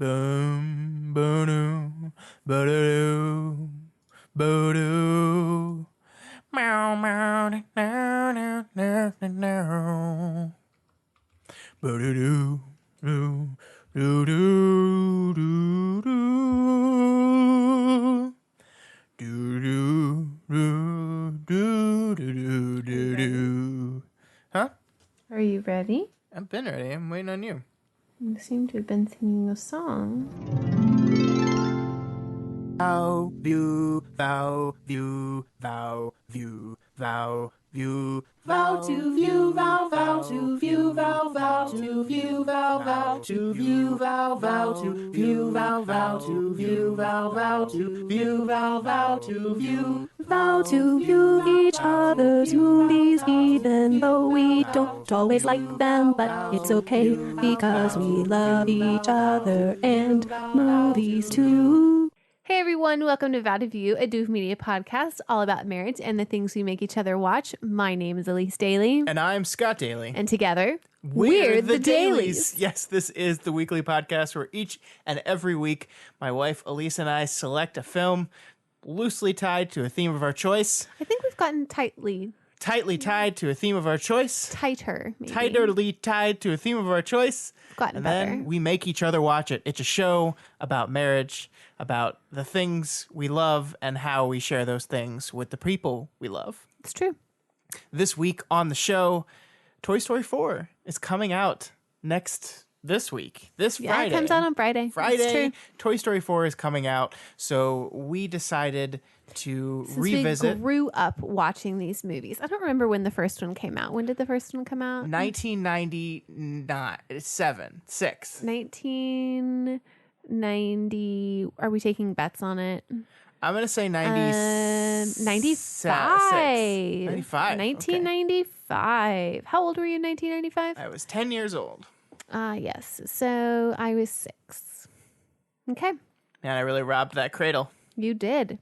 Boom, boom, ba-da-doo, ba-doo. Meow, meow, now, now, now, now. Ba-da-doo, doo, doo, doo, doo, doo. Do, do, do, do, do, do, do. Huh? Are you ready? I've been ready. I'm waiting on you. You seem to have been singing a song. Vow, view, vow, view, vow, view, vow, view, vow to view, vow, vow to view, vow, vow to view, vow, vow to view, vow, vow to view, vow, vow to view, vow, vow to view, vow, vow to view, Vow to view each other's movies, even though we don't always like them, but it's okay because we love each other and movies too. Hey everyone, welcome to Vow to View, a Doof Media podcast all about marriage and the things we make each other watch. My name is Elyse Daly. And I'm Scott Daly. And together, we're the Dailies. Yes, this is the weekly podcast where each and every week my wife Elyse and I select a film loosely tied to a theme of our choice. I think we've gotten tightly tied to a theme of our choice. Tighter, maybe. Tighterly tied to a theme of our choice. Gotten and better. Then we make each other watch it. It's a show about marriage, about the things we love and how we share those things with the people we love. It's true. This week on the show, Toy Story 4 is coming out this week. This Friday. Yeah, it comes out on Friday. Friday, Toy Story 4 is coming out. So we decided to revisit. We grew up watching these movies. I don't remember when the first one came out. When did the first one come out? 1990. Are we taking bets on it? I'm going to say 95. 1995. Okay. How old were you in 1995? I was 10 years old. Yes. So I was 6. Okay. And I really robbed that cradle. You did.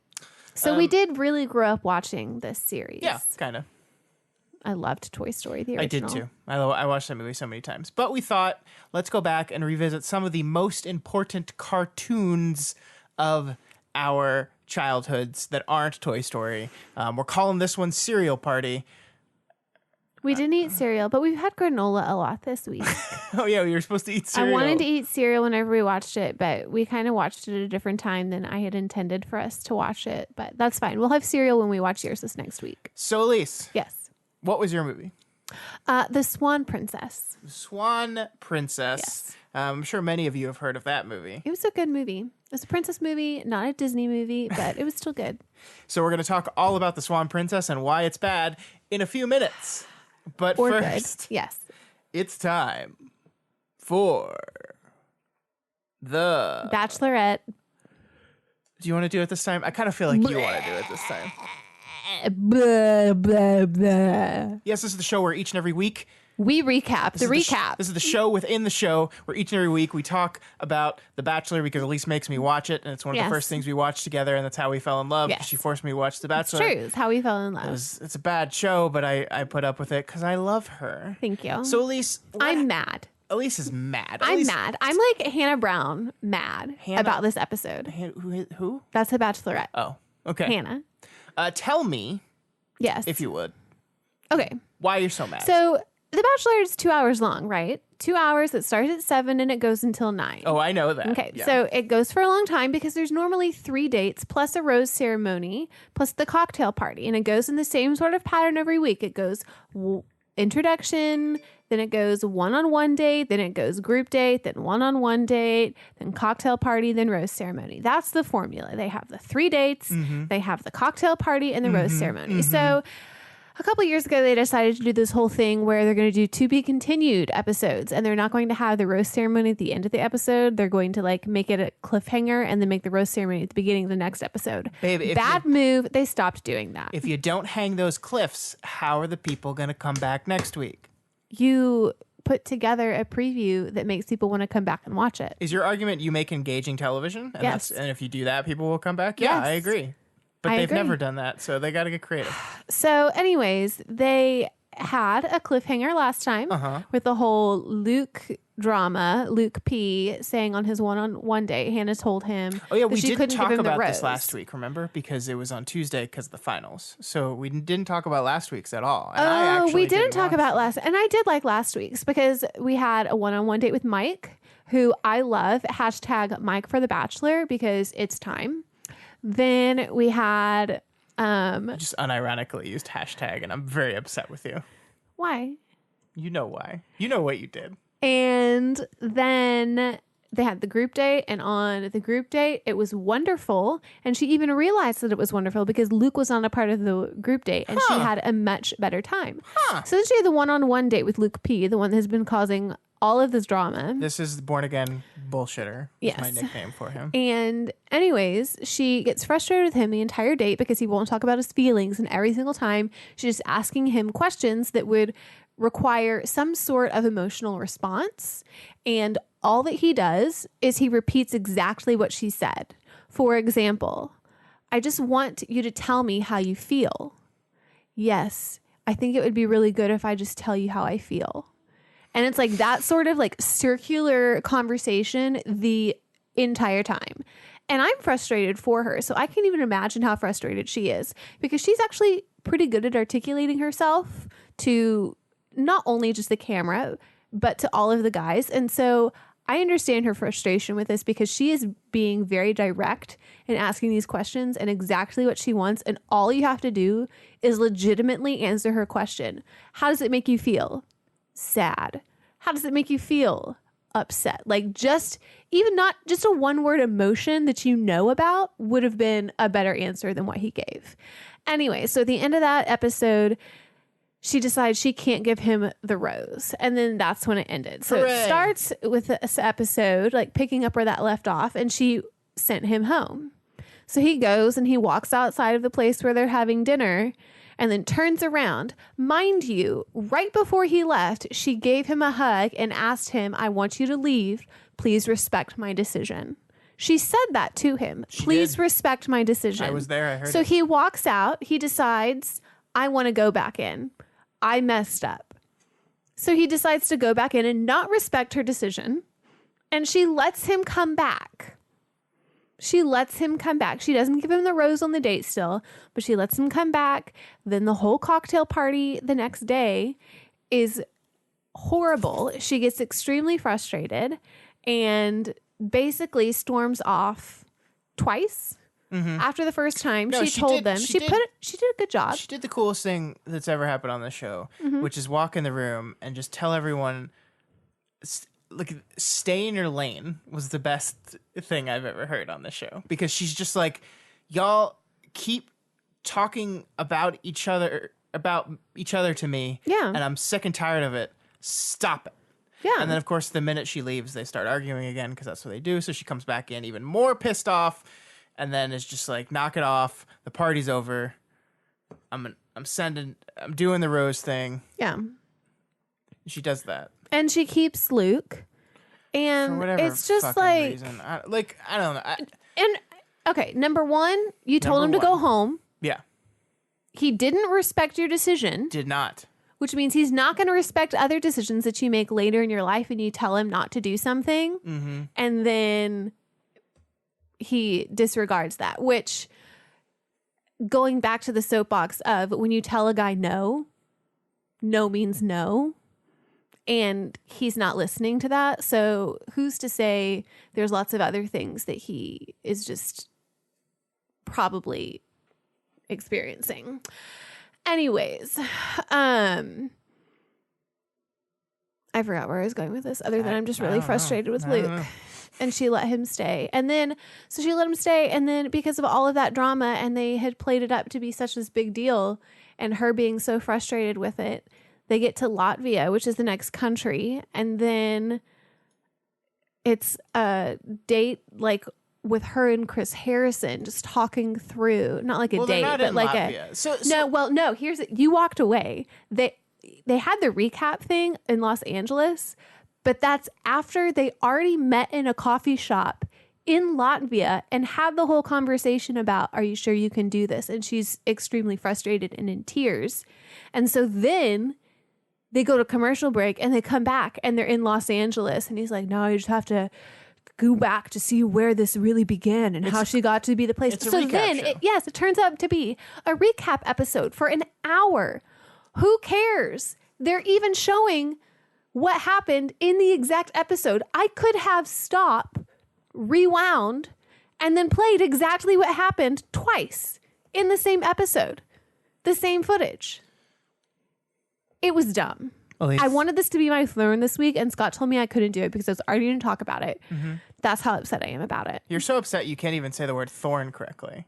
So we did really grow up watching this series. Yeah, kind of. I loved Toy Story, the original. I did too. I watched that movie so many times. But we thought, let's go back and revisit some of the most important cartoons of our childhoods that aren't Toy Story. We're calling this one Cereal Party. We didn't eat cereal, but we've had granola a lot this week. Oh, yeah, we were supposed to eat cereal. I wanted to eat cereal whenever we watched it, but we kind of watched it at a different time than I had intended for us to watch it. But that's fine. We'll have cereal when we watch yours this next week. So, Elyse. Yes. What was your movie? The Swan Princess. Swan Princess. Yes. I'm sure many of you have heard of that movie. It was a good movie. It was a princess movie, not a Disney movie, but it was still good. So we're going to talk all about the Swan Princess and why it's bad in a few minutes. But or first, good. Yes, it's time for the Bachelorette. Do you want to do it this time? I kind of feel like you want to do it this time. Blah, blah, blah. Yes, this is the show where each and every week we recap the recap. This is the show within the show where each and every week we talk about The Bachelor because Elyse makes me watch it, and it's one of the first things we watch together, and that's how we fell in love. Yes. She forced me to watch The Bachelor. It's true. It's how we fell in love. It's a bad show, but I put up with it because I love her. Thank you. So Elyse, I'm mad. Elyse is mad. I'm mad. I'm like Hannah Brown mad about this episode. Who? That's The Bachelorette. Oh, okay. Hannah. Tell me, yes, if you would. Okay. Why you're so mad? So The Bachelor is 2 hours long, right? 2 hours. It starts at 7 and it goes until 9. Oh, I know that. Okay, yeah. So it goes for a long time because there's normally 3 dates plus a rose ceremony plus the cocktail party, and it goes in the same sort of pattern every week. It goes introduction, then it goes one-on-one date, then it goes group date, then one-on-one date, then cocktail party, then rose ceremony. That's the formula. They have the 3 dates, they have the cocktail party, and the rose ceremony. So a couple years ago, they decided to do this whole thing where they're going to do to be continued episodes, and they're not going to have the rose ceremony at the end of the episode. They're going to like make it a cliffhanger and then make the rose ceremony at the beginning of the next episode. Babe, bad move. They stopped doing that. If you don't hang those cliffs, how are the people going to come back next week? You put together a preview that makes people want to come back and watch it. Is your argument you make engaging television? And yes. And if you do that, people will come back? Yeah, yes. I agree. But they've never done that, so they got to get creative. So anyways, they had a cliffhanger last time with the whole Luke drama. Luke P saying on his one-on-one date, Hannah told him We she didn't couldn't talk give him the about rose. this last week, remember? Because it was on Tuesday because of the finals. So we didn't talk about last week's at all. And I actually we didn't talk watch about it. last, and I did like last week's because we had a one-on-one date with Mike, who I love. Hashtag Mike for the Bachelor because it's time. Then we had Just unironically used hashtag, and I'm very upset with you. why? You know why. You know what you did. And then they had the group date, and on the group date, it was wonderful. And she even realized that it was wonderful because Luke was not a part of the group date, and she had a much better time. So then she had the one-on-one date with Luke P, the one that has been causing all of this drama. This is born again bullshitter. Yes. Is my nickname for him. And anyways, she gets frustrated with him the entire date because he won't talk about his feelings. And every single time she's just asking him questions that would require some sort of emotional response. And all that he does is he repeats exactly what she said. For example, I just want you to tell me how you feel. Yes, I think it would be really good if I just tell you how I feel. And it's like that sort of like circular conversation the entire time. And I'm frustrated for her. So I can't even imagine how frustrated she is because she's actually pretty good at articulating herself to not only just the camera, but to all of the guys. And so I understand her frustration with this because she is being very direct and asking these questions and exactly what she wants. And all you have to do is legitimately answer her question. How does it make you feel? Sad. How does it make you feel? Upset. Like just even not just a one word emotion that you know about would have been a better answer than what he gave. Anyway, so at the end of that episode, she decides she can't give him the rose. And then that's when it ended. So Hooray. It starts with this episode, like picking up where that left off, and she sent him home. So he goes and he walks outside of the place where they're having dinner and then turns around. Mind you, right before he left, she gave him a hug and asked him, I want you to leave. Please respect my decision. She said that to him. Please respect my decision. I was there. I heard So it. he walks out. He decides, I want to go back in. I messed up. So he decides to go back in and not respect her decision. And she lets him come back. She lets him come back. She doesn't give him the rose on the date still, but she lets him come back. Then the whole cocktail party the next day is horrible. She gets extremely frustrated and basically storms off twice. After the first time, No, she told them she did a good job. She did the coolest thing that's ever happened on the show, which is walk in the room and just tell everyone, stay in your lane was the best thing I've ever heard on the show. Because she's just like, y'all keep talking about each other to me. Yeah. And I'm sick and tired of it. Stop it. Yeah. And then, of course, the minute she leaves, they start arguing again because that's what they do. So she comes back in even more pissed off. And then it's just like, knock it off. The party's over. I'm doing the rose thing. Yeah. She does that. And she keeps Luke. For And whatever it's just fucking like, reason. I don't know. and okay, number one, you told him Number to go one. home. Yeah. He didn't respect your decision, Did not. which means he's not going to respect other decisions that you make later in your life and you tell him not to do something. Mm-hmm. And then he disregards that, which going back to the soapbox of when you tell a guy no means no. And he's not listening to that. So who's to say there's lots of other things that he is just probably experiencing. Anyways, I forgot where I was going with this other than I'm just really frustrated with Luke. And she let him stay. And then, so she let him stay. And then because of all of that drama and they had played it up to be such this big deal and her being so frustrated with it, they get to Latvia, which is the next country. And then it's a date like with her and Chris Harrison just talking through, not like a date, but like Latvia. no, here's it. You walked away. They had the recap thing in Los Angeles, but that's after they already met in a coffee shop in Latvia and had the whole conversation about, are you sure you can do this? And she's extremely frustrated and in tears. And so then they go to commercial break and they come back and they're in Los Angeles. And he's like, no, you just have to go back to see where this really began and how she got to be the place. It's a So recap then, show. it turns out to be a recap episode for an hour. Who cares? They're even showing what happened in the exact episode. I could have stopped, rewound, and then played exactly what happened twice in the same episode. The same footage. It was dumb. Elyse. I wanted this to be my Thorn this week, and Scott told me I couldn't do it because I was already going to talk about it. Mm-hmm. That's how upset I am about it. You're so upset you can't even say the word thorn correctly.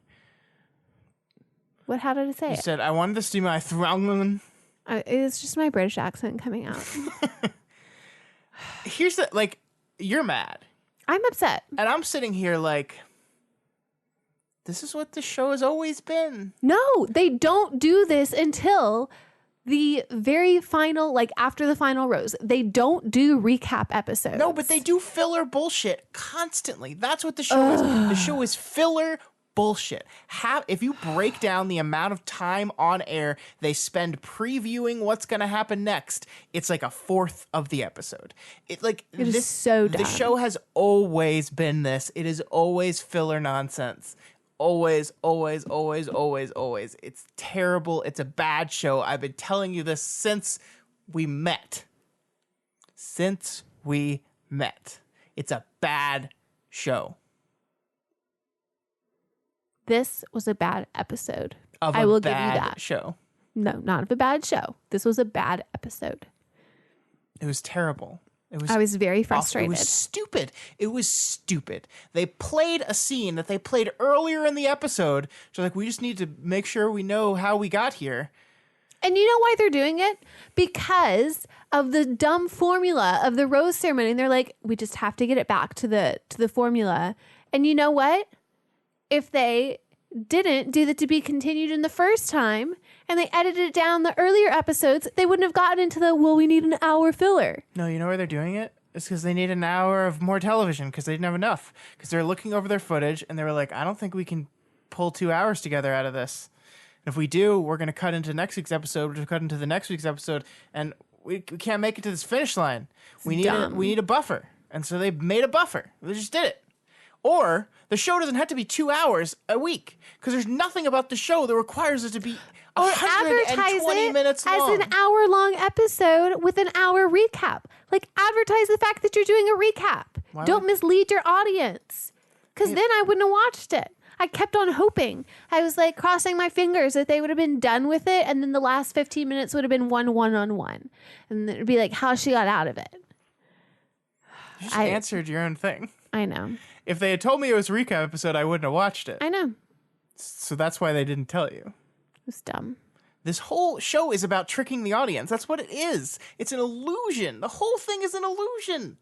How did I say You it? said, I wanted this to be my Thorn. It's just my British accent coming out. Here's the, like, you're mad. I'm upset. And I'm sitting here like, this is what the show has always been. No, they don't do this until the very final, like after the final rose. They don't do recap episodes. No, but they do filler bullshit constantly. That's what the show is. The show is filler bullshit. If you break down the amount of time on air they spend previewing what's going to happen next, it's like a fourth of the episode. It is so dumb. The show has always been this. It is always filler nonsense. Always, always, always, always, always. It's terrible. It's a bad show. I've been telling you this since we met. Since we met. It's a bad show. This was a bad episode. Of I a will give you bad that. show. No, not of a bad show. This was a bad episode. It was terrible. I was very awful. frustrated. It was stupid. It was stupid. They played a scene that they played earlier in the episode. So like, we just need to make sure we know how we got here. And you know why they're doing it? Because of the dumb formula of the rose ceremony. And they're like, we just have to get it back to the formula. And you know what? If they didn't do the to be continued in the first time and they edited it down the earlier episodes, they wouldn't have gotten into the, well, we need an hour filler. No, you know why they're doing it? It's because they need an hour of more television because they didn't have enough. Because they're looking over their footage and they were like, I don't think we can pull 2 hours together out of this. And if we do, we're going to cut into next week's episode, which will cut into the next week's episode, and we can't make it to this finish line. We need a buffer. And so they made a buffer. They just did it. Or the show doesn't have to be 2 hours a week because there's nothing about the show that requires it to be 120 minutes long. As an hour-long episode with an hour recap. Like, advertise the fact that you're doing a recap. Don't mislead your audience. Because then I wouldn't have watched it. I kept on hoping. I was like crossing my fingers that they would have been done with it, and then the last 15 minutes would have been one-on-one. And then it'd be like how she got out of it. You just answered your own thing. I know. If they had told me it was a recap episode, I wouldn't have watched it. I know. So that's why they didn't tell you. It's dumb. This whole show is about tricking the audience. That's what it is. It's an illusion. The whole thing is an illusion.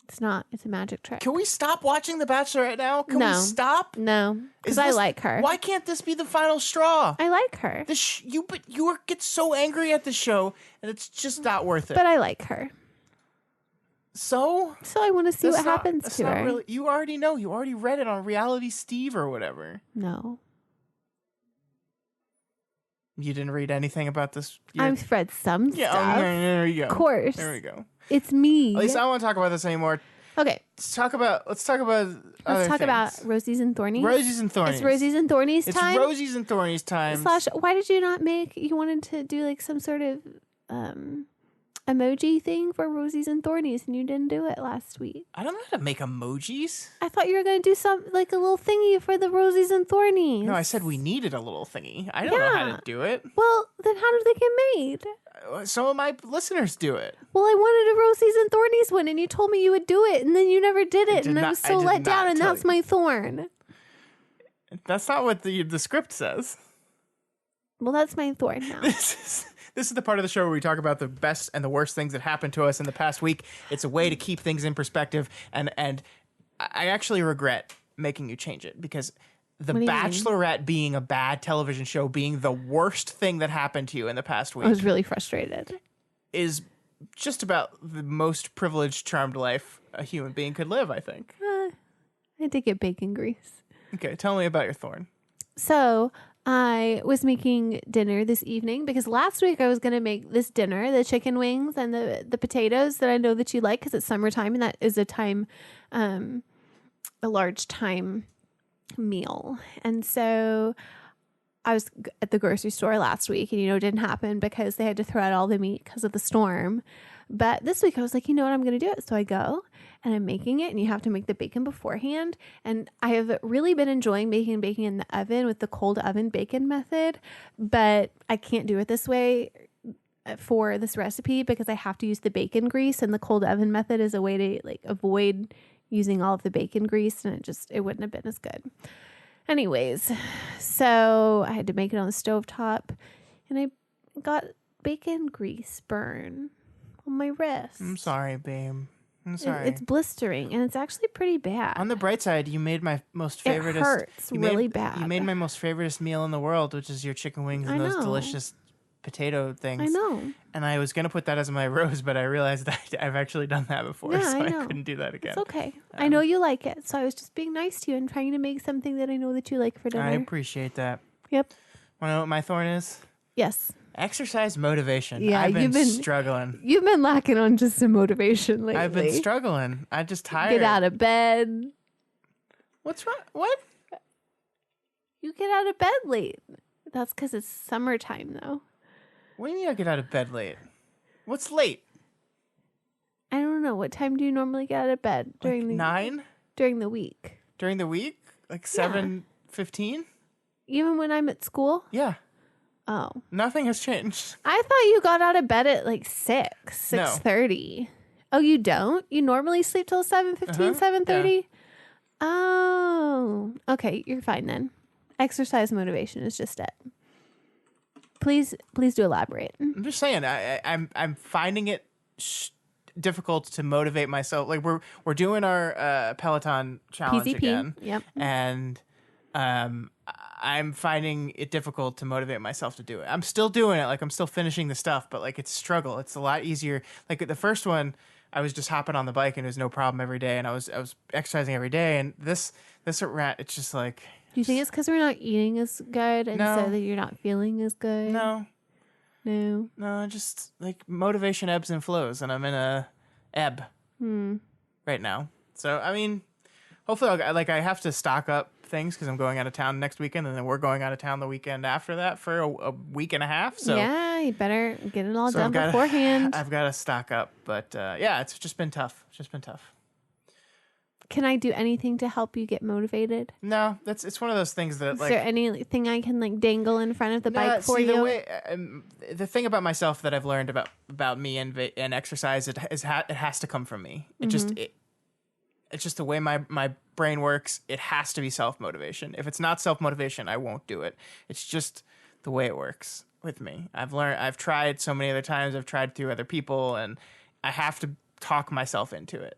It's not. It's a magic trick. Can we stop watching The Bachelorette now? Can we stop? No, because I like her. Why can't this be the final straw? I like her. You get so angry at the show, and it's just not worth it. But I like her. So I want to see what happens to her. Really, you already know. You already read it on Reality Steve or whatever. No. You didn't read anything about this? I've read some stuff. There you go. Of course. There we go. It's me. At least I don't want to talk about this anymore. Okay. Let's talk about Let's talk things. about Rosies and Thornies. Rosies and Thornies. It's Rosies and Thornies time. It's Rosies and Thornies time. / why did you not you wanted to do like some sort of emoji thing for Rosies and Thornies and you didn't do it last week? I don't know how to make emojis. I thought you were going to do some like a little thingy for the Rosies and Thornies. No, I said we needed a little thingy. I don't know how to do it. Well, then how did they get made? Some of my listeners do it. Well, I wanted a Rosies and Thornies one, and you told me you would do it, and then you never did it, and I was so let down, and that's my thorn. That's not what the script says. Well, that's my thorn now. This is the part of the show where we talk about the best and the worst things that happened to us in the past week. It's a way to keep things in perspective, and I actually regret making you change it because The Bachelorette being a bad television show, being the worst thing that happened to you in the past week. I was really frustrated. Is just about the most privileged, charmed life a human being could live, I think. I did get bacon grease. Okay, tell me about your thorn. So, I was making dinner this evening because last week I was going to make this dinner, the chicken wings and the potatoes that I know that you like because it's summertime and that is a large time meal. And so I was at the grocery store last week and, it didn't happen because they had to throw out all the meat because of the storm. But this week I was like, you know what, I'm going to do it. So I go and I'm making it, and you have to make the bacon beforehand. And I have really been enjoying making bacon in the oven with the cold oven bacon method, but I can't do it this way for this recipe because I have to use the bacon grease, and the cold oven method is a way to avoid using all of the bacon grease, and it wouldn't have been as good. Anyways, so I had to make it on the stovetop, and I got bacon grease burn on my wrist. I'm sorry, babe. I'm sorry. It's blistering, and it's actually pretty bad. On the bright side, you made my most favorite. It hurts really bad. You made my most favoriteest meal in the world, which is your chicken wings and those delicious potato things. I know. And I was going to put that as my rose, but I realized that I've actually done that before, so I couldn't do that again. It's okay. I know you like it, so I was just being nice to you and trying to make something that I know that you like for dinner. I appreciate that. Yep. Want to know what my thorn is? Yes. Exercise motivation. Yeah, I've been struggling. You've been lacking on just some motivation lately. I've been struggling. I'm just tired. Get out of bed. What's wrong? What? You get out of bed late. That's because it's summertime, though. What do you mean I get out of bed late? What's late? I don't know. What time do you normally get out of bed during the 9? During the week. During the week? Like 7:15? Even when I'm at school? Yeah. Oh. Nothing has changed. I thought you got out of bed at like 6:30. Oh, you don't? You normally sleep till 7:15, 7:30? Yeah. Oh. Okay, you're fine then. Exercise motivation is just it. Please do elaborate. I'm just saying, I'm finding it difficult to motivate myself. Like we're doing our Peloton challenge PZP. again. Yep. And I'm finding it difficult to motivate myself to do it. I'm still doing it. Like I'm still finishing the stuff, but like it's a struggle. It's a lot easier. Like the first one, I was just hopping on the bike and it was no problem every day. And I was exercising every day. And this rat, it's just like. Do you think it's because we're not eating as good and so that you're not feeling as good? No. No. Just like motivation ebbs and flows, and I'm in a ebb right now. So I mean, hopefully, I have to stock up things because I'm going out of town next weekend, and then we're going out of town the weekend after that for a week and a half. So yeah, you better get it all done beforehand. I've got to stock up, but it's just been tough. It's just been tough. Can I do anything to help you get motivated? No, it's one of those things that Is there anything I can dangle in front of the bike for you? The thing about myself that I've learned about me and exercise, it has to come from me. It's just the way my brain works. It has to be self-motivation. If it's not self-motivation, I won't do it. It's just the way it works with me. I've tried so many other times. I've tried through other people, and I have to talk myself into it.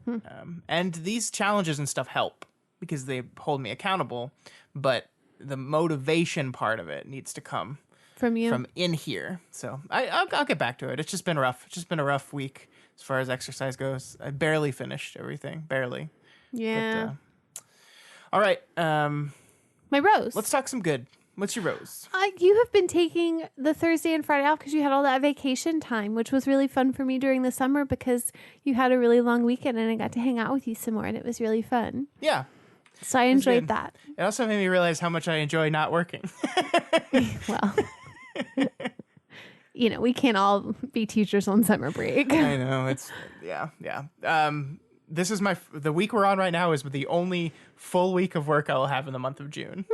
And these challenges and stuff help because they hold me accountable, but the motivation part of it needs to come from you, from in here. So I'll get back to it. It's just been rough. It's just been a rough week as far as exercise goes. I barely finished everything. Barely. Yeah. But, all right. My rose. Let's talk some good. What's your rose? You have been taking the Thursday and Friday off because you had all that vacation time, which was really fun for me during the summer because you had a really long weekend and I got to hang out with you some more and it was really fun. Yeah. So I enjoyed that. It also made me realize how much I enjoy not working. Well, we can't all be teachers on summer break. I know. It's, yeah. This is the week we're on right now is the only full week of work I will have in the month of June.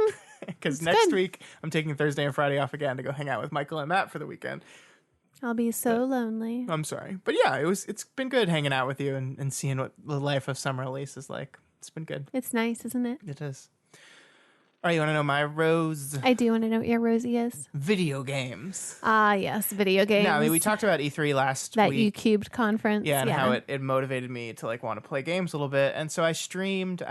Because next week I'm taking Thursday and Friday off again to go hang out with Michael and Matt for the weekend. I'll be so lonely. I'm sorry. But yeah, it's been good hanging out with you and seeing what the life of summer Elyse is like. It's been good. It's nice, isn't it? It is. All right, you want to know my rose? I do want to know what your rosy is. Video games. Ah, yes, video games. No, I mean, we talked about E3 last week. That U-Cubed conference. Yeah, and how it motivated me to want to play games a little bit. And so I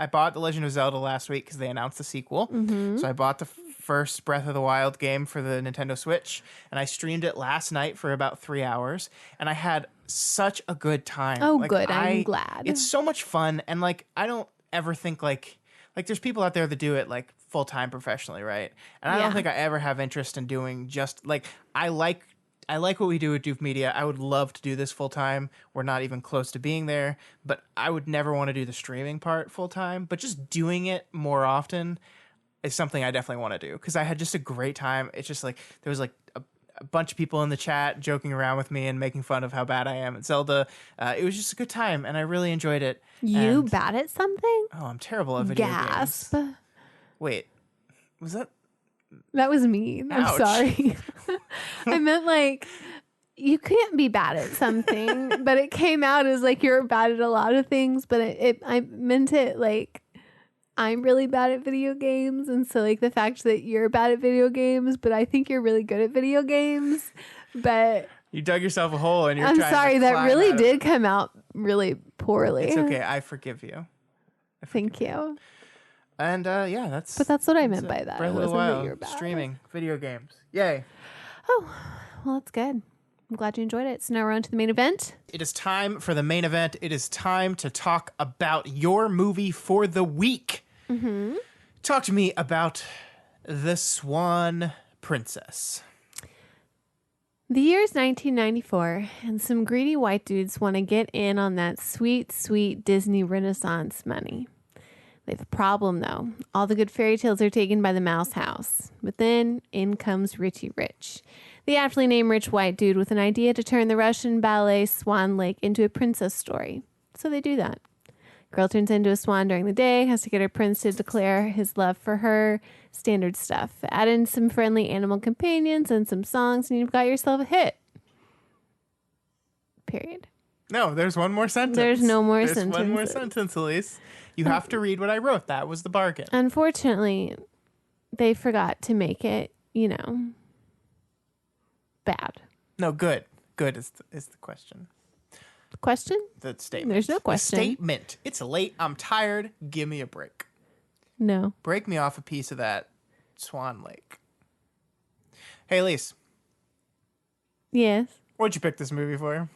bought The Legend of Zelda last week because they announced the sequel. Mm-hmm. So I bought the first Breath of the Wild game for the Nintendo Switch, and I streamed it last night for about 3 hours, and I had such a good time. Oh, good. I'm glad. It's so much fun, and I don't ever think there's people out there that do it full-time professionally, right? And I don't Yeah. think I ever have interest in doing just like I like what we do at Doof Media. I would love to do this full-time. We're not even close to being there, but I would never want to do the streaming part full-time, but just doing it more often is something I definitely want to do because I had just a great time. It's just like there was like a bunch of people in the chat joking around with me and making fun of how bad I am at Zelda. It was just a good time, and I really enjoyed it. You And- bad at something? Oh, I'm terrible at video Gasp. games. Wait, was that? That was mean. I'm Ouch. sorry. I meant like you can't be bad at something, but it came out as like you're bad at a lot of things. But I meant it like I'm really bad at video games, and so like the fact that you're bad at video games, but I think you're really good at video games. But You dug yourself a hole, and you're I'm trying sorry, to that climb really out of did come out really poorly. It's okay. I forgive you. Thank you. And yeah, that's. But that's what I meant by it. that. Breath It of the wasn't that Wild, you're bad. streaming video games. Yay! Oh, well, that's good. I'm glad you enjoyed it. So now we're on to the main event. It is time for the main event. It is time to talk about your movie for the week. Mm-hmm. Talk to me about the Swan Princess. The year's 1994, and some greedy white dudes want to get in on that sweet, sweet Disney Renaissance money. They have a problem, though. All the good fairy tales are taken by the mouse house. But then, in comes Richie Rich, the aptly named rich white dude with an idea to turn the Russian ballet Swan Lake into a princess story. So they do that. Girl turns into a swan during the day, has to get her prince to declare his love for her. Standard stuff. Add in some friendly animal companions and some songs, and you've got yourself a hit. Period. No, there's one more sentence. There's no more There's one more sentences. sentence, Elyse. You have to read what I wrote. That was the bargain. Unfortunately, they forgot to make it, bad. No, good. Good is the question. Question? The statement. There's no The question. statement. It's late. I'm tired. Give me a break. No. Break me off a piece of that Swan Lake. Hey, Elyse, Yes. what'd you pick this movie for?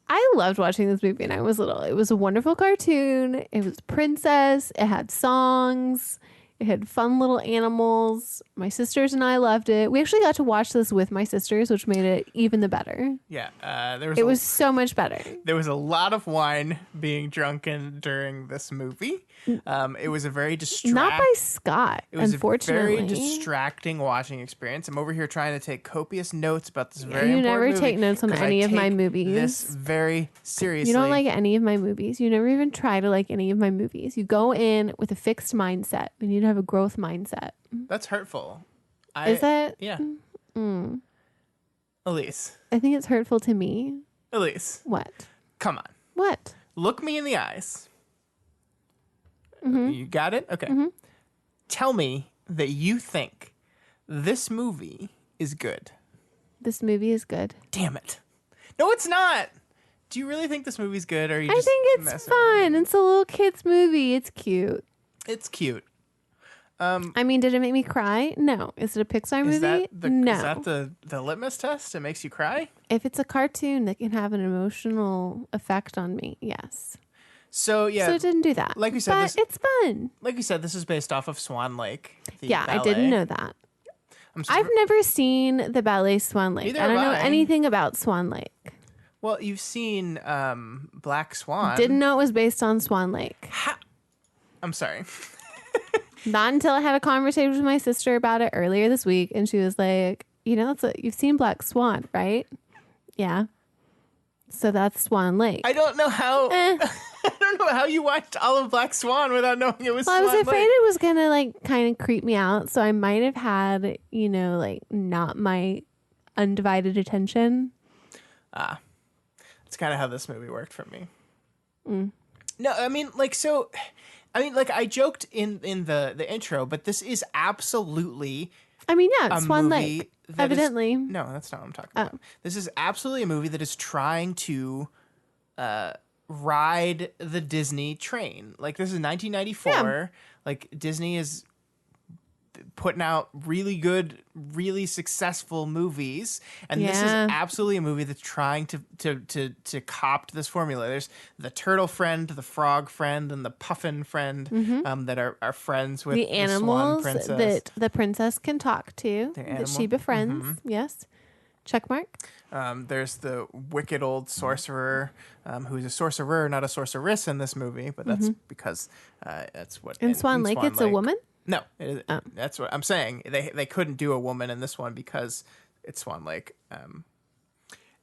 I loved watching this movie when I was little. It was a wonderful cartoon. It was a princess. It had songs. It had fun little animals. My sisters and I loved it. We actually got to watch this with my sisters, which made it even the better. Yeah, It was so much better. there was a lot of wine being drunken during this movie. It was a very Not by Scott, It was unfortunately. a very distracting watching experience. I'm over here trying to take copious notes about this very You important never movie take notes on 'cause I any of my take movies. This very seriously. You don't like any of my movies. You never even try to like any of my movies. You go in with a fixed mindset. We need to have a growth mindset. That's hurtful. Is that? Yeah. Elyse. I think it's hurtful to me. Elyse, What? come on. What? Look me in the eyes. Mm-hmm. You got it? Okay. Tell me that you think this movie is good. This movie is good. Damn it. No, it's not. Do you really think this movie's good? Or are you I just think it's messing with me? fun. It's a little kid's movie. It's cute. It's cute. I mean, did it make me cry? No. Is it a Pixar movie? Is that No. the litmus test? It makes you cry? If it's a cartoon that can have an emotional effect on me, yes. So yeah, So it didn't do that. like we said, but this- it's fun. like you said, this is based off of Swan Lake. The Yeah, I ballet. didn't know that. I'm I've never seen the ballet Swan Lake. Neither I don't have know I. anything about Swan Lake. Well, you've seen Black Swan. Didn't know it was based on Swan Lake. I'm sorry. Not until I had a conversation with my sister about it earlier this week, and she was like, you've seen Black Swan, right? Yeah. So that's Swan Lake. I don't know how. I don't know how you watched all of Black Swan without knowing it was. Well, I was Swan afraid Lake. it was gonna like kind of creep me out, so I might have had, like not my undivided attention. It's kind of how this movie worked for me. No, I mean, like I joked in the intro, but this is absolutely I mean, yeah, a it's Swan movie Lake. that is- Evidently. no, that's not what I'm talking about. This is absolutely a movie that is trying to ride the Disney train. Like, this is 1994. Like, Disney is putting out really good, really successful movies, and this is Yeah. absolutely a movie that's trying to copt this formula. There's the turtle friend, the frog friend, and the puffin friend that are friends with The Swan animals Princess. that the princess can talk to, They're that she animal- befriends. Yes. Check mark. There's the wicked old sorcerer, who's a sorcerer, not a sorceress in this movie, but that's because that's what In Swan Lake, it's a woman? No, that's what I'm saying. They couldn't do a woman in this one because it's Swan Lake.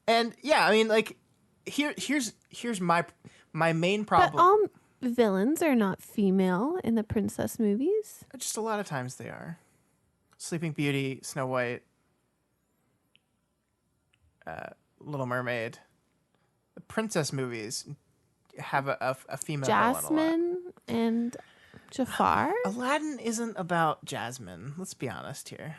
And yeah, I mean, like here's my main But problem. all villains are not female in the princess movies. Just a lot of times they are. Sleeping Beauty, Snow White, Little Mermaid. The princess movies have a female villain a lot. Jasmine and Jafar. Aladdin isn't about Jasmine. Let's be honest here.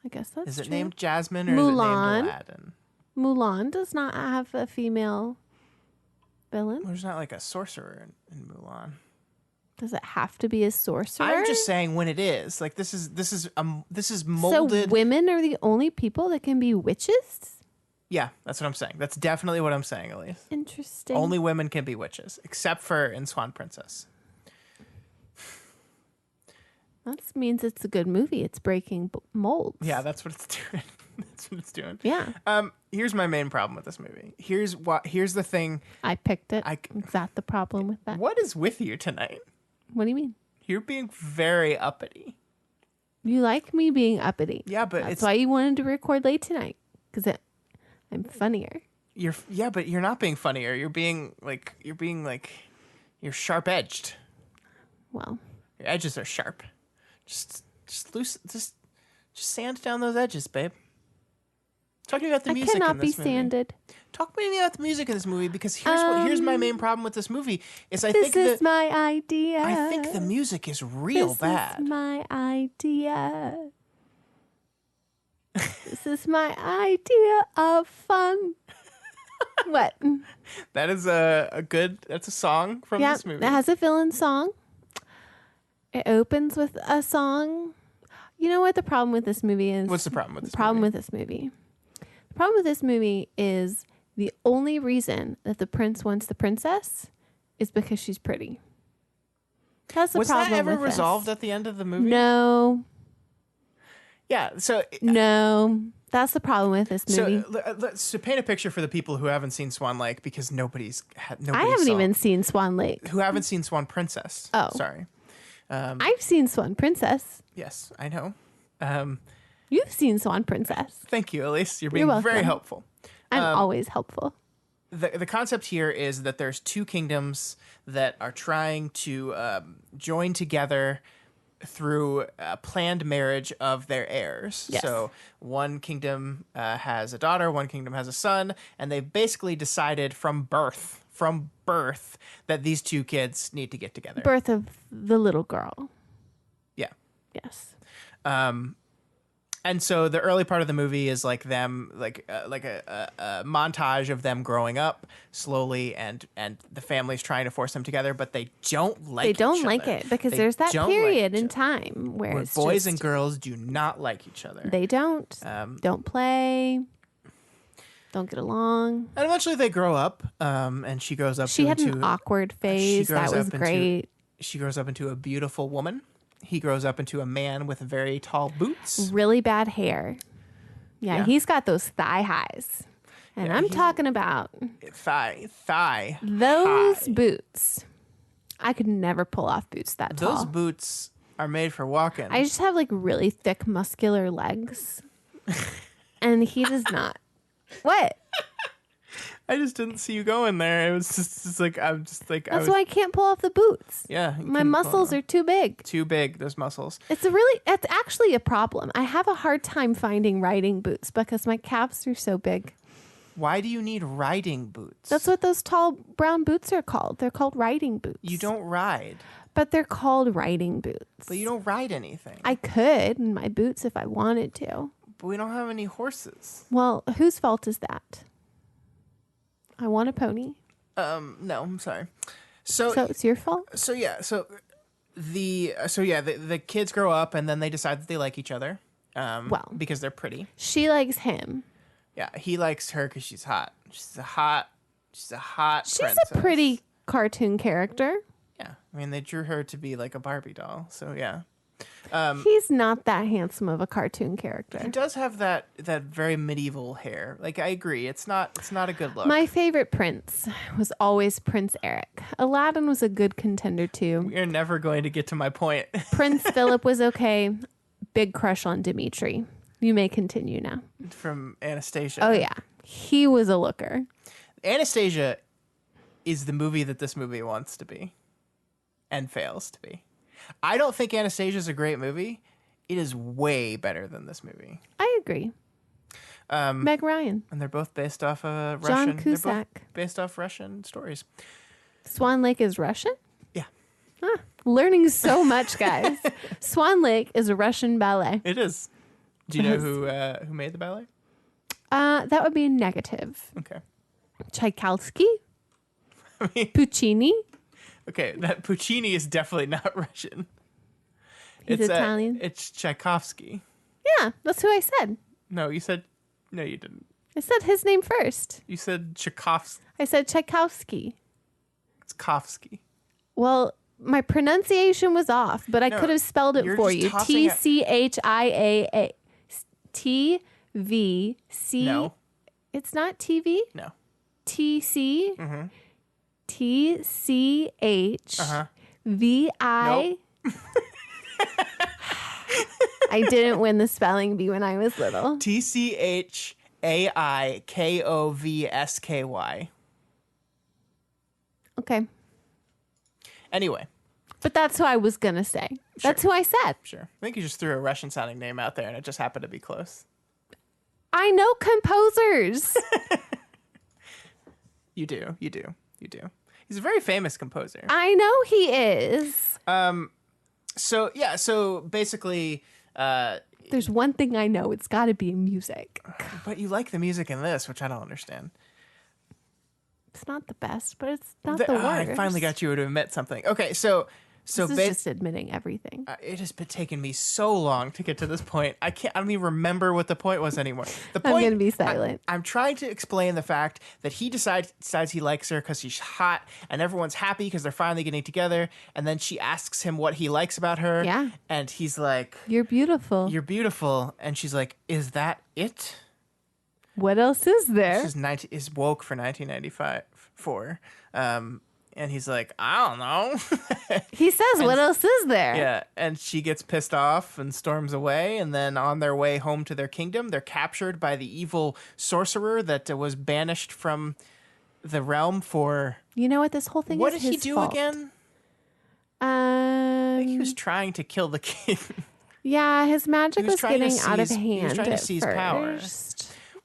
I guess that's Is it true. named Jasmine or Mulan. is it named Aladdin? Mulan does not have a female villain. There's not like a sorcerer in Mulan. Does it have to be a sorcerer? I'm just saying when it is. Like this is So molded. women are the only people that can be witches? Yeah, that's what I'm saying. That's definitely what I'm saying, Elyse. Interesting. Only women can be witches, except for in Swan Princess. That means it's a good movie. It's breaking molds. Yeah, that's what it's doing. That's what it's doing. Yeah. Here's my main problem with this movie. Here's the thing. I picked it. I- Is that the problem with that? What is with you tonight? What do you mean? You're being very uppity. You like me being uppity. Yeah, but That's it's why you wanted to record late tonight. Because I'm funnier. but you're not being funnier. You're sharp edged. Well, Your edges are sharp. Just sand down those edges, babe. Talk to me about the I music cannot in be this movie. sanded. Talk to me about the music in this movie because here's my main problem with this movie is I This think is my idea. I think the music is real This bad. is my idea. This is my idea of fun. What? That is that's a song from Yeah, this it movie. has a villain song. It opens with a song. You know what the problem with this movie is? What's the problem with this The problem movie? with this movie? The problem with this movie is the only reason that the prince wants the princess is because she's pretty. That's the Was problem that ever with this. resolved at the end of the movie? No. Yeah, so No. That's the problem with this movie. let's to paint a picture for the people who haven't seen Swan Lake because nobody I haven't even seen Swan Lake. who haven't seen Swan Princess. Oh. Sorry. I've seen Swan Princess. Yes, I know. You've seen Swan Princess. Thank you, Elyse. You're being You're very welcome. helpful. I'm always helpful. The concept here is that there's two kingdoms that are trying to join together through a planned marriage of their heirs. Yes. So one kingdom has a daughter, one kingdom has a son, and they've basically decided from birth that these two kids need to get together. Birth of the little girl. Yeah. Yes. And so the early part of the movie is like them, like a montage of them growing up slowly, and the family's trying to force them together, but they don't like. They don't each like other. it because They there's that don't like period each in other. time where Where it's boys just, and girls do not like each other. they don't play, don't get along. And eventually they grow up, and she grows up. She had into, an awkward phase. grows That was up into- great. She grows up into a beautiful woman. He grows up into a man with very tall boots. Really bad hair. Yeah, Yeah. he's got those thigh highs. And Yeah, I'm he's- talking about Thigh. those high. boots. I could never pull off boots that Those tall. boots are made for walking. I just have like really thick, muscular legs. And he does not. What? I just didn't see you going there. It was just like I'm just like That's why I can't pull off the boots. Yeah, you My couldn't pull muscles it are too big. off. Too big. Those muscles. It's actually a problem. I have a hard time finding riding boots because my calves are so big. Why do you need riding boots? That's what those tall brown boots are called. They're called riding boots. You don't ride, But they're called riding boots. but you don't ride anything. I could in my boots if I wanted to. But we don't have any horses. Well, whose fault is that? I want a pony. No, I'm sorry. So So it's your fault? yeah, so the kids grow up and then they decide that they like each other. Well. Because they're pretty. She likes him. Yeah, he likes her because she's hot. She's a hot princess. A pretty cartoon character. Yeah, I mean they drew her to be like a Barbie doll. So yeah. He's not that handsome of a cartoon character. He does have that very medieval hair. Like I agree, it's not a good look. My favorite prince was always Prince Eric. Aladdin was a good contender too. You're never going to get to my point. Prince Philip was okay. Big crush on Dimitri. You may continue now. From Anastasia. Oh yeah, he was a looker. Anastasia is the movie that this movie wants to be, and fails to be. I don't think Anastasia is a great movie. It is way better than this movie. I agree. Meg Ryan. And they're both based off John Russian. Cusack. They're both based off Russian stories. Swan Lake is Russian? Yeah. Learning so much, guys. Swan Lake is a Russian ballet. It is. Do you know who made the ballet? That would be a negative. Okay. Tchaikovsky? I mean, Puccini? okay, that Puccini is definitely not Russian. He's Italian. It's Tchaikovsky. Yeah, that's who I said. No, you didn't. I said his name first. You said Tchaikovsky. I said Tchaikovsky. It's Kovsky. Well, my pronunciation was off, but I could have spelled it for you. TCHIAA. TVC. No. It's not TV? No. TC. Mm-hmm. TCH. Uh-huh. VI. Nope. I didn't win the spelling bee when I was little. TCHAIKOVSKY. Okay. Anyway. But that's who I was going to say. That's who I said. Sure. I think you just threw a Russian sounding name out there and it just happened to be close. I know composers. You do. He's a very famous composer. I know he is. So basically, there's one thing I know. It's got to be music. but you like the music in this, which I don't understand. It's not the best, but it's not the worst. I finally got you to admit something. Okay, so this is just admitting everything. It has been taking me so long to get to this point. I don't even remember what the point was anymore. The point, I'm going to be silent. I'm trying to explain the fact that he decides he likes her because she's hot, and everyone's happy because they're finally getting together. And then she asks him what he likes about her. Yeah. And he's like, "You're beautiful. You're beautiful." And she's like, "Is that it?" What else is there? This is woke for 1994. And he's like, I don't know. He says, what else is there? Yeah, and she gets pissed off and storms away. And then on their way home to their kingdom, they're captured by the evil sorcerer that was banished from the realm for... You know what? This whole thing what is did his he do fault. again? I think he was trying to kill the king. Yeah, his magic was getting out of hand. He was trying to seize power.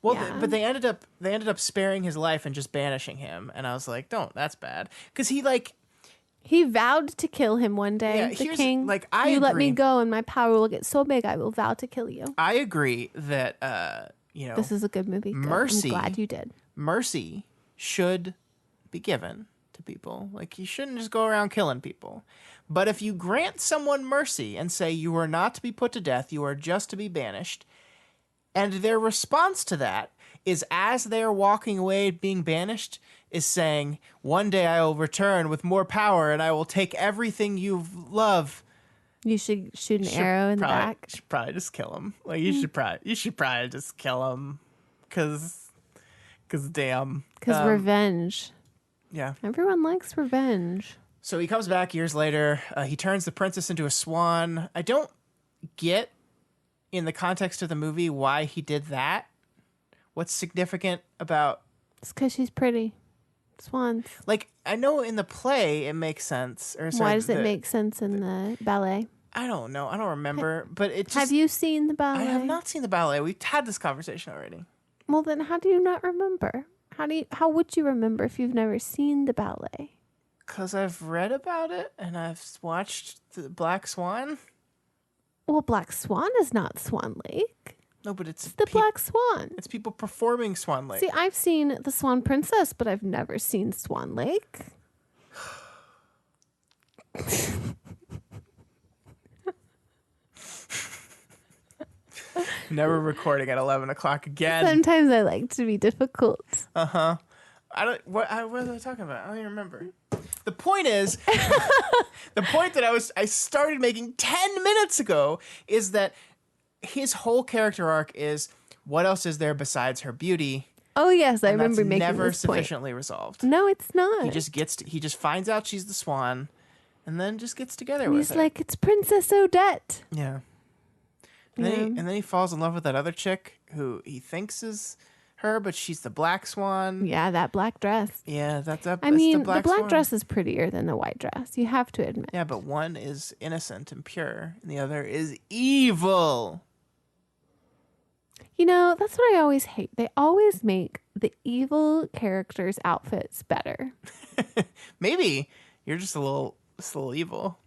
Well, Yeah. but they ended up sparing his life and just banishing him. And I was like, that's bad. Because he vowed to kill him one day. Yeah, the here's, king, like, I you let me agree. go and my power will get so big I will vow to kill you. I agree that, This is a good movie. Good. Mercy. I'm glad you did. Mercy should be given to people. Like, you shouldn't just go around killing people. But if you grant someone mercy and say you are not to be put to death, you are just to be banished, and their response to that is, as they're walking away being banished, is saying, one day I will return with more power and I will take everything you love. You should shoot an arrow in the back. You should probably just kill him. Like, you should probably just kill him. Cause damn. Because revenge. Yeah. Everyone likes revenge. So he comes back years later. He turns the princess into a swan. I don't get, in the context of the movie, why he did that. What's significant about... It's because she's pretty. Swans. Like, I know in the play it makes sense. Why does it make sense in the ballet? I don't know. I don't remember. But it just... Have you seen the ballet? I have not seen the ballet. We've had this conversation already. Well, then how do you not remember? How would you remember if you've never seen the ballet? Because I've read about it and I've watched the Black Swan. Well, Black Swan is not Swan Lake. No, but it's the Black Swan. It's people performing Swan Lake. See, I've seen the Swan Princess, but I've never seen Swan Lake. Never recording at 11 o'clock again. Sometimes I like to be difficult. What was I talking about? I don't even remember. The point is, the point that I started making 10 minutes ago is that his whole character arc is, what else is there besides her beauty? Oh yes, I And remember that's making never this point. sufficiently resolved. No, it's not. He just finds out she's the swan, and then just gets together And with he's her. like, it's Princess Odette. Yeah. And then he falls in love with that other chick who he thinks is her, but she's the black swan. Yeah, that black dress. Yeah, that's the black swan. dress is prettier than the white dress. You have to admit. Yeah, but one is innocent and pure, and the other is evil. You know, that's what I always hate. They always make the evil characters' outfits better. Maybe you're just a little evil.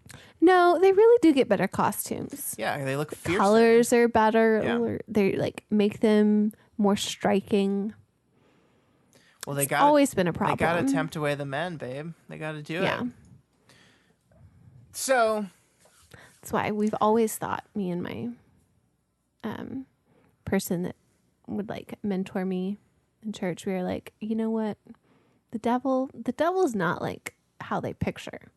No, they really do get better costumes. Yeah, they look fierce. Colors are better. Yeah. Or they like make them more striking. Well, they It's got always been a problem. They got to tempt away the men, babe. They got to do Yeah. it. So That's why we've always thought, me and my person that would like mentor me in church, we were like, you know what? The devil's not like how they picture.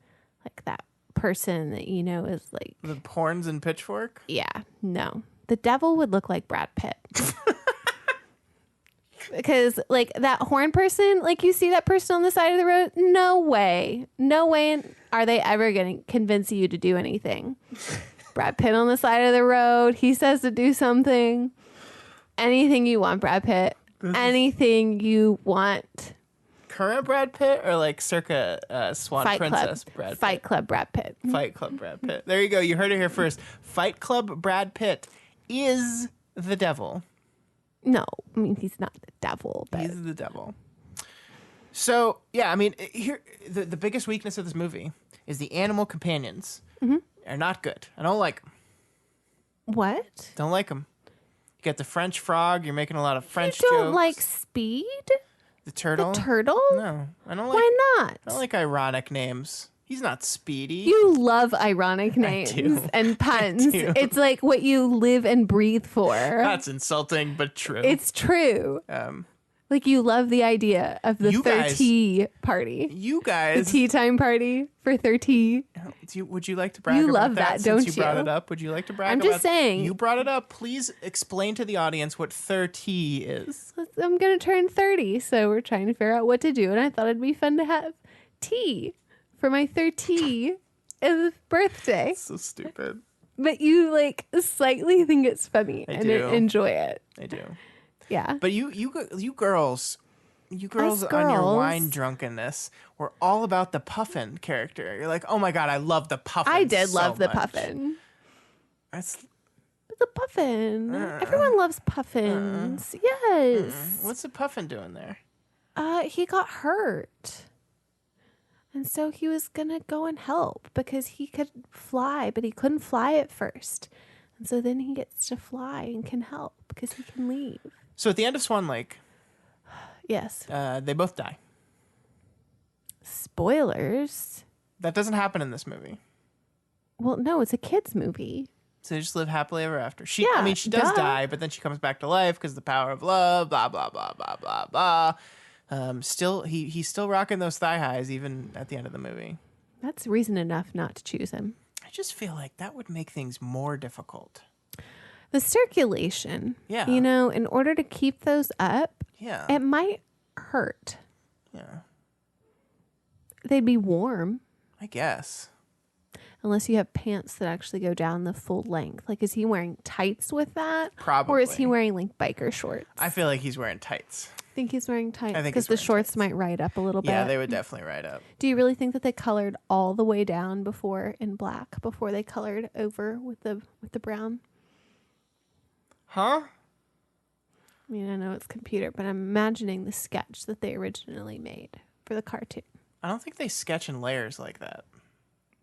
Like that person that you know is like the horns and pitchfork. Yeah, no. The devil would look like Brad Pitt. Because like that horn person, like you see that person on the side of the road, no way are they ever going to convince you to do anything. Brad Pitt on the side of the road, he says to do something. Anything you want, Brad Pitt. Anything you want. Current Brad Pitt or like circa Swan Fight Princess Club. Brad Pitt? Fight Club Brad Pitt. Fight Club Brad Pitt. There you go. You heard it here first. Fight Club Brad Pitt is the devil. No, I mean he's not the devil, but He's the devil. So yeah, I mean here the biggest weakness of this movie is the animal companions are not good. I don't like them. what? Don't like them. You got the French frog. You're making a lot of French You don't jokes. like Speed? the turtle. The turtle? No, I don't like. Why not? I don't like ironic names. He's not Speedy. You love ironic names do. and puns. do. It's like what you live and breathe for. That's insulting, but true. It's true. um, Like you love the idea of the You guys- tea party. you The guys. tea time party for 30. Would you like to brag You about love that? that, Since don't you brought you? it up, would you like to brag? I'm about just saying. You brought it up. Please explain to the audience what 30 is. I'm going to turn 30, so we're trying to figure out what to do. And I thought it'd be fun to have tea for my 30th birthday. So stupid. But you like slightly think it's funny and do. enjoy it. I do. Yeah. But you girls on your girls. wine drunkenness were all about the Puffin character. You're like, oh my god, I love the Puffin. I did so love the much." puffin. That's, The puffin. Everyone loves puffins. Yes. what's the Puffin doing there? He got hurt. And so he was going to go and help because he could fly, but he couldn't fly at first. And so then he gets to fly and can help because he can leave. So at the end of Swan Lake, Yes. they both die. Spoilers. That doesn't happen in this movie. Well, no, it's a kid's movie. So they just live happily ever after. She Yeah, does duh. die, but then she comes back to life because the power of love, blah, blah, blah, blah, blah, blah. He's still rocking those thigh highs even at the end of the movie. That's reason enough not to choose him. I just feel like that would make things more difficult. The circulation. Yeah. You know, in order to keep those up, Yeah. it might hurt. Yeah. They'd be warm. I guess. Unless you have pants that actually go down the full length. Like, is he wearing tights with that? Probably. Or is he wearing, like, biker shorts? I feel like he's wearing tights. think he's wearing tights. I think because he's the wearing shorts tights. might ride up a little bit. Yeah, they would definitely ride up. Do you really think that they colored all the way down before in black before they colored over with the brown? Huh? I mean, I know it's computer, but I'm imagining the sketch that they originally made for the cartoon. I don't think they sketch in layers like that.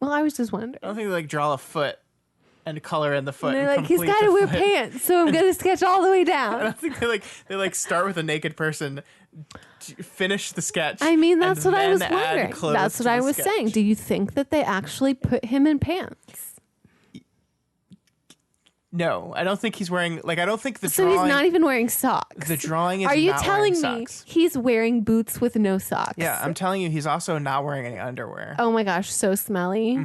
Well, I was just I wondering. don't think they like draw a foot and color in the foot. And they're and like, he's complete got to the wear foot. pants, so I'm going to sketch all the way I down. don't think they start with a naked person, finish the sketch. I mean, that's and what I then was add wondering. clothes That's to what I the was sketch. saying. Do you think that they actually put him in pants? No, I don't think he's wearing, like, I don't think the So drawing. he's not even wearing socks. The drawing is Are you not telling wearing me socks. he's wearing boots with no socks? Yeah, I'm telling you, he's also not wearing any underwear. Oh my gosh, so smelly.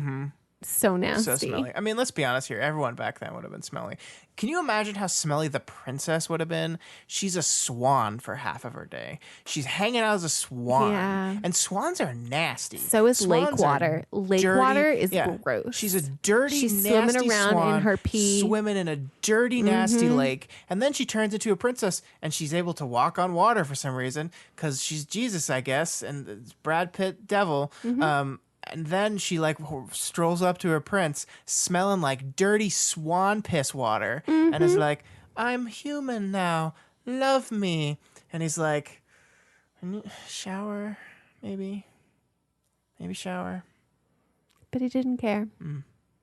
So nasty. So smelly. I mean, let's be honest here. Everyone back then would have been smelly. Can you imagine how smelly the princess would have been? She's a swan for half of her day. She's hanging out as a swan. Yeah. And swans are nasty. So is lake Swans are water. Lake dirty- water is yeah. gross. She's a dirty, She's nasty swimming around swan, in her pee. swimming in a dirty, nasty lake. And then she turns into a princess, and she's able to walk on water for some reason because she's Jesus, I guess, and it's Brad Pitt devil. And then she like strolls up to her prince, smelling like dirty swan piss water, and is like, "I'm human now, love me." And he's like, "Shower, maybe shower." But he didn't care.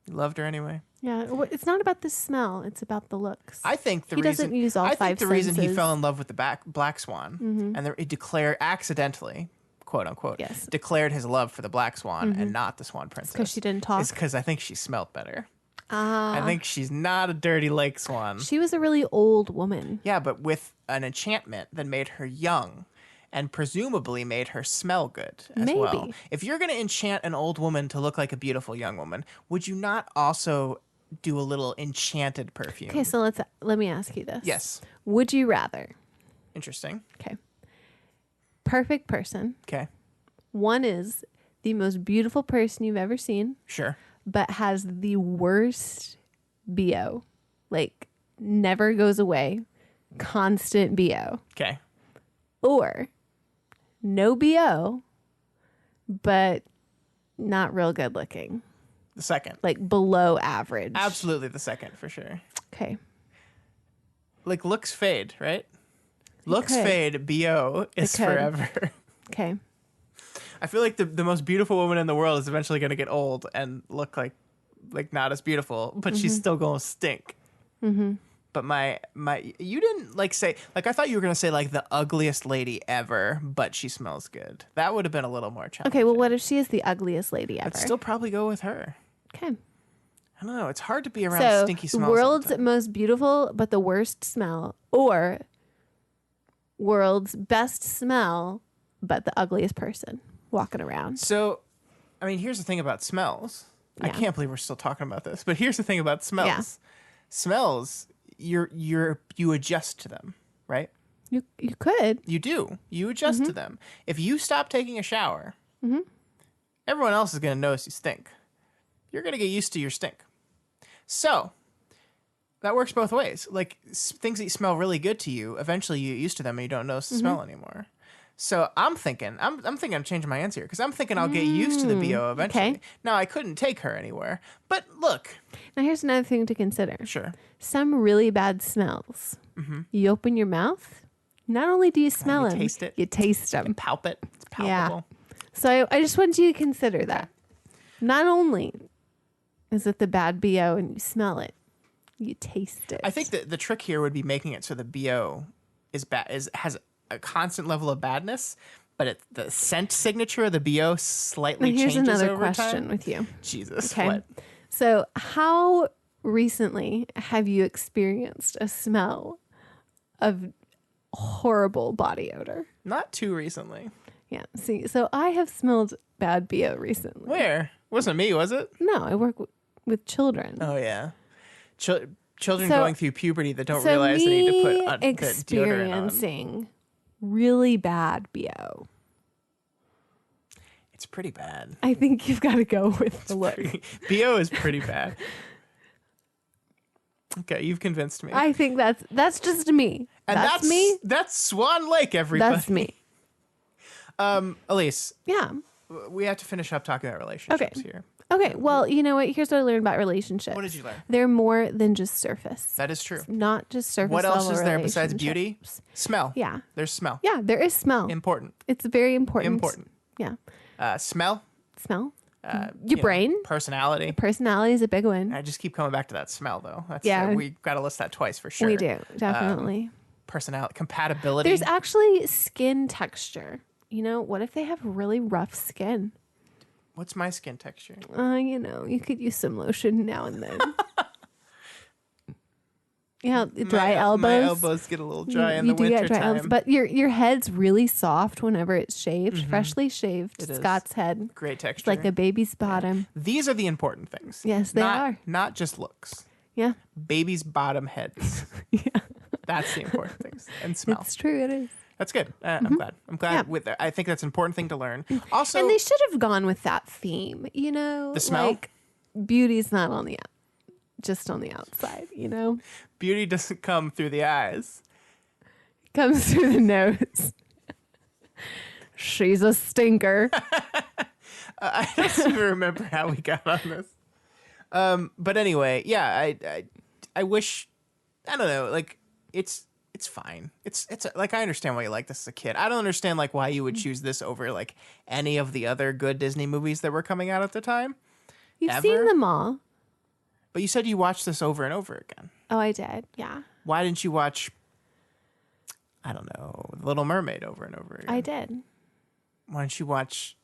He loved her anyway. Yeah, it's not about the smell. It's about the looks. I think the He reason doesn't use all I think five the reason he senses. fell in love with the black swan, and he declared accidentally, quote unquote, Yes. declared his love for the black swan and not the swan princess. because she didn't talk. It's because I think she smelled better. Ah. I think she's not a dirty lake swan. She was a really old woman. Yeah, but with an enchantment that made her young and presumably made her smell good as well. Maybe. If you're going to enchant an old woman to look like a beautiful young woman, would you not also do a little enchanted perfume? Okay, so let me ask you this. Yes. Would you rather? Interesting. Okay. Perfect person. Okay. One is the most beautiful person you've ever seen, Sure. but has the worst BO. Like, never goes away. Constant BO. Okay. Or no BO, but not real good looking. The second. Like below average. Absolutely the second for sure. Okay. Like looks fade, right? Looks could. fade, BO is could. forever. Okay. I feel like the most beautiful woman in the world is eventually going to get old and look like not as beautiful, but she's still going to stink. But my you didn't like say, like, I thought you were going to say like the ugliest lady ever, but she smells good. That would have been a little more challenging. Okay, well, what if she is the ugliest lady ever? I'd still probably go with her. Okay. I don't know. It's hard to be around So, stinky smells. all the world's time. most beautiful but the worst smell, or world's best smell but the ugliest person walking around. So, I mean, here's the thing about smells. I Yeah. can't believe we're still talking about this, but here's the thing about smells. Yeah. Smells, you adjust to them, right? You could. You do. You adjust to them. If you stop taking a shower, everyone else is going to notice you stink. You're going to get used to your stink. So, that works both ways. Like, things that smell really good to you, eventually you get used to them and you don't notice the smell anymore. So I'm thinking I'm changing my answer here because I'm thinking I'll get used to the BO eventually. okay. Now, I couldn't take her anywhere, but look, Now, here's another thing to consider. sure. Some really bad smells. You open your mouth, not only do you smell you them, taste it. you taste them. Palp it. It's Yeah. palpable. So I just want you to consider that. Not only is it the bad BO and you smell it, you taste it. I think that the trick here would be making it so the BO has a constant level of badness, but the scent signature of the BO slightly Now, here's changes another over question time. with you. Jesus, Okay. what? So, how recently have you experienced a smell of horrible body odor? Not too recently. Yeah. See, so I have smelled bad BO recently. Where? Wasn't me, was it? No, I work with children. Oh yeah, children So- going through puberty that don't so realize they need to put the deodorant on. experiencing really bad BO. It's pretty bad. I think you've got to go with the look. BO is pretty bad. Okay, you've convinced me. I think that's just me. And that's me. That's Swan Lake, everybody. That's me. Elyse, Yeah. we have to finish up talking about relationships Okay. here. Okay. Well, you know what? Here's what I learned about relationships. What did you learn? They're more than just surface. That is true. Not just surface. What else level is there besides beauty? relationships. Smell. Yeah. There's smell. Yeah. There is smell. Important. It's very important. Important. Yeah. Smell. Smell. Your Your brain. Personality. Personality is a big one. I just keep coming back to that smell, though. That's, Yeah. we got to list that twice for sure. We do. Definitely. Personality. Compatibility. There's actually skin texture. You know, what if they have really rough skin? What's my skin texture? You know, you could use some lotion now and then. Yeah, dry my elbows. My elbows get a little dry in the do get winter dry time. elbows, but your head's really soft whenever it's shaved, freshly shaved. It is. Scott's head. Great texture. It's like a baby's bottom. These are the important things. Yes, they are. Not just looks. Yeah. Baby's bottom heads. Yeah. That's the important things. And smell. It's true. It is. That's good. I'm glad. Yeah. With that. I think that's an important thing to learn. Also, And they should have gone with that theme, you know? The smell? Like, beauty's not on the just on the outside, you know? beauty doesn't come through the eyes. It comes through the nose. She's a stinker. I don't even remember how we got on this. But anyway, yeah, I wish, I don't know, like it's fine. It's like, I understand why you like this as a kid. I don't understand like why you would choose this over like any of the other good Disney movies that were coming out at the time. You've Ever? seen them all. But you said you watched this over and over again. Oh, I did. Yeah. Why didn't you watch, I don't know, The Little Mermaid over and over again? I did. Why don't you watch,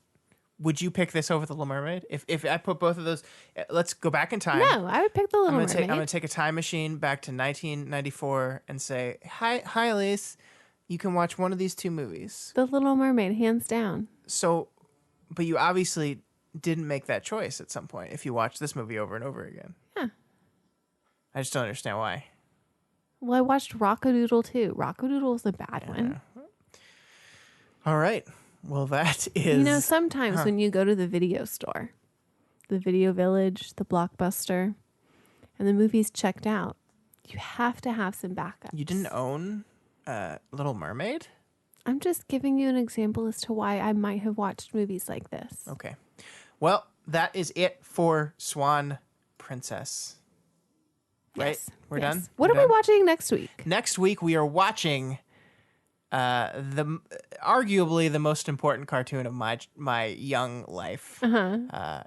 would you pick this over The Little Mermaid? If I put both of those, let's go back in time. No, I would pick the Little I'm Mermaid. gonna take a time machine back to 1994 and say, hi Elyse, you can watch one of these two movies. The Little Mermaid, hands down. So, but you obviously didn't make that choice at some point if you watch this movie over and over again. Yeah. I just don't understand why. Well, I watched Rockadoodle too. Rockadoodle's a bad one. All right. Well, that is... You know, sometimes when you go to the video store, the Video Village, the Blockbuster, and the movie's checked out, you have to have some backups. You didn't own Little Mermaid? I'm just giving you an example as to why I might have watched movies like this. Okay. Well, that is it for Swan Princess. Right? Yes. We're Yes. done? What We're are we done? watching next week? Next week, we are watching arguably the most important cartoon of my young life.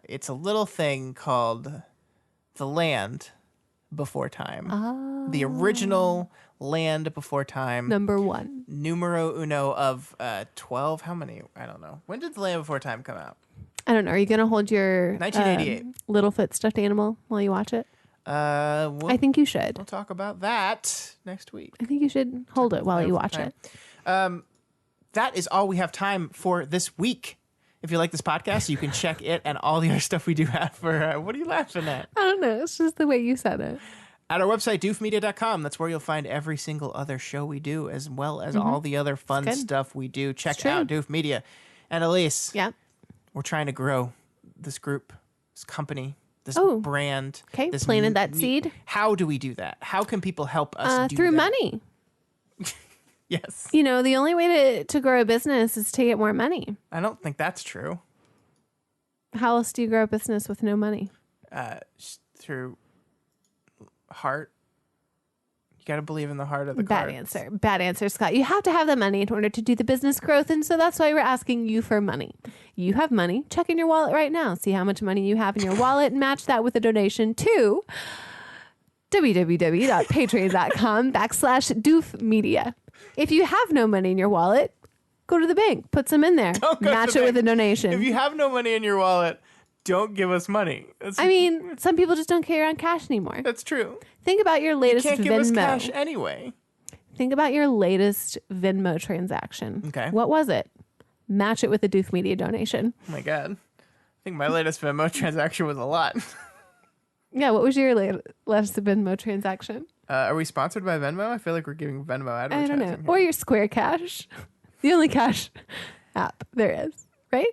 It's a little thing called The Land Before Time. Oh. The original Land Before Time. Number 1. Numero uno of 12. How many? I don't know. When did The Land Before Time come out? I don't know. Are you going to hold your 1988. Littlefoot stuffed animal while you watch it? I think you should. We'll talk about that next week. I think you should hold it while you watch it. That is all we have time for this week. If you like this podcast, you can check it and all the other stuff we do have for... what are you laughing at? I don't know. It's just the way you said it. At our website, doofmedia.com. That's where you'll find every single other show we do, as well as all the other fun good. stuff we do. Check true. out Doof Media. And Elyse, Yeah. we're trying to grow this group, this company, this Oh. brand. Okay, this planted that seed. How do we do that? How can people help us do Through that? money. Yes. You know, the only way to grow a business is to get more money. I don't think that's true. How else do you grow a business with no money? Through heart. You got to believe in the heart of the Bad cards. answer. Bad answer, Scott. You have to have the money in order to do the business growth. And so that's why we're asking you for money. You have money. Check in your wallet right now. See how much money you have in your wallet and match that with a donation to www.patreon.com/doofmedia. If you have no money in your wallet, go to the bank, put some in there, Don't go to match the it with bank. a donation. If you have no money in your wallet, don't give us money. I mean, some people just don't carry around cash anymore. That's true. Think about your You latest can't give Venmo. us cash anyway. Think about your latest Venmo transaction. Okay. What was it? Match it with a Doof Media donation. Oh my God. I think my latest Venmo transaction was a lot. Yeah, what was your latest Venmo transaction? Are we sponsored by Venmo? I feel like we're giving Venmo I advertising. don't know. here. Or your Square Cash. The only cash app there is, right?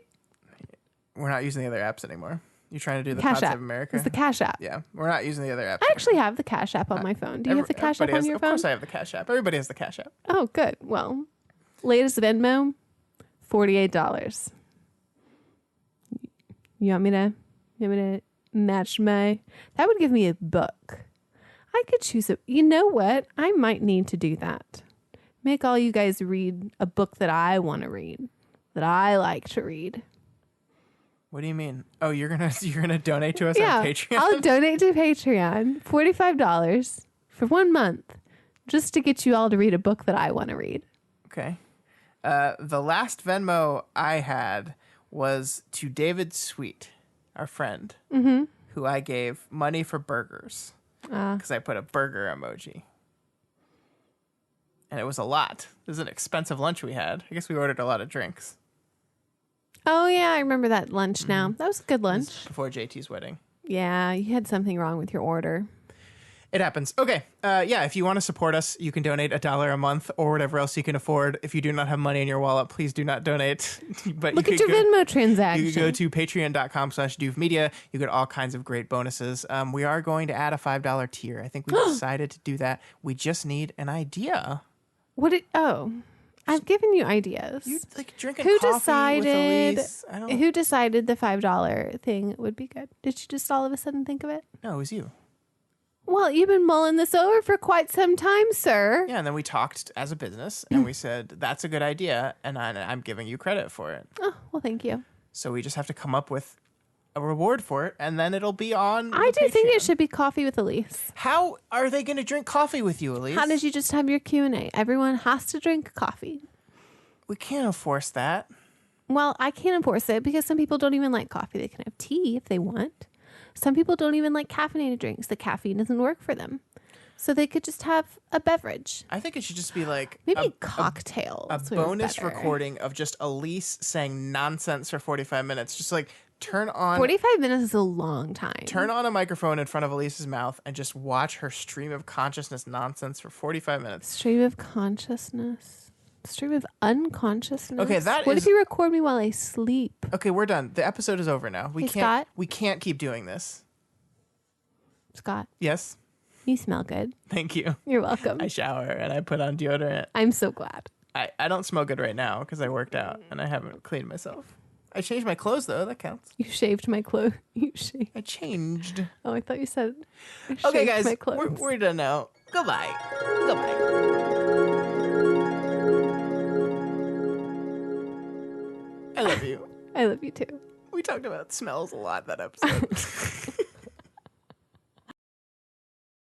We're not using the other apps anymore. You're trying to do the Cash Pots App. of America? It's the Cash App. Yeah, we're not using the other apps. I actually have the Cash App on my phone. Do you have the Cash App on your Of phone? course I have the Cash App. Everybody has the Cash App. Oh, good. Well, latest Venmo, $48. You want me to match my... That would give me a book. I could choose a... You know what? I might need to do that. Make all you guys read a book that I want to read, that I like to read. What do you mean? Oh, you're gonna donate to us Yeah, on Patreon? I'll donate to Patreon $45 for 1 month just to get you all to read a book that I want to read. Okay. The last Venmo I had was to David Sweet, our friend, who I gave money for burgers because I put a burger emoji. and it was a lot. It was an expensive lunch we had. I guess we ordered a lot of drinks. Oh, yeah, I remember that lunch now. That was a good lunch. Before JT's wedding. Yeah, you had something wrong with your order. It happens. Okay. Yeah, if you want to support us, you can donate $1 a month or whatever else you can afford. If you do not have money in your wallet, please do not donate. But Look at your Venmo You transaction. can go to patreon.com/doofmedia. You get all kinds of great bonuses. We are going to add a $5 tier. I think we decided to do that. We just need an idea. I've given you ideas. You like drinking Who coffee decided? with Elyse? I don't. Who decided the $5 thing would be good? Did you just all of a sudden think of it? No, it was you. Well, you've been mulling this over for quite some time, sir. Yeah, and then we talked as a business, and we said that's a good idea, and I'm giving you credit for it. Oh, well, thank you. So we just have to come up with a reward for it, and then it'll be on. I do think it Patreon. should be coffee with Elyse. How are they going to drink coffee with you, Elyse? How did you just have your Q&A? Everyone has to drink coffee. We can't enforce that. Well, I can't enforce it because some people don't even like coffee. They can have tea if they want. Some people don't even like caffeinated drinks. The caffeine doesn't work for them. So they could just have a beverage. I think it should just be like Maybe cocktails. a would be bonus better. recording of just Elyse saying nonsense for 45 minutes. Just like turn on 45 minutes is a long time. Turn on a microphone in front of Elise's mouth and just watch her stream of consciousness nonsense for 45 minutes. Stream of consciousness. Stream of unconsciousness. Okay, What if you record me while I sleep? Okay, we're done. The episode is over now. Hey, Scott? We can't keep doing this. Scott, Yes. you smell good. Thank you. You're welcome. I shower and I put on deodorant. I'm so glad. I don't smell good right now because I worked out and I haven't cleaned myself. I changed my clothes though. That counts. You shaved my clothes. You shaved. I changed. Oh, I thought you said. I Okay, shaved guys, my clothes. we're done now. Goodbye. Goodbye. I love you. I love you too. We talked about smells a lot that episode.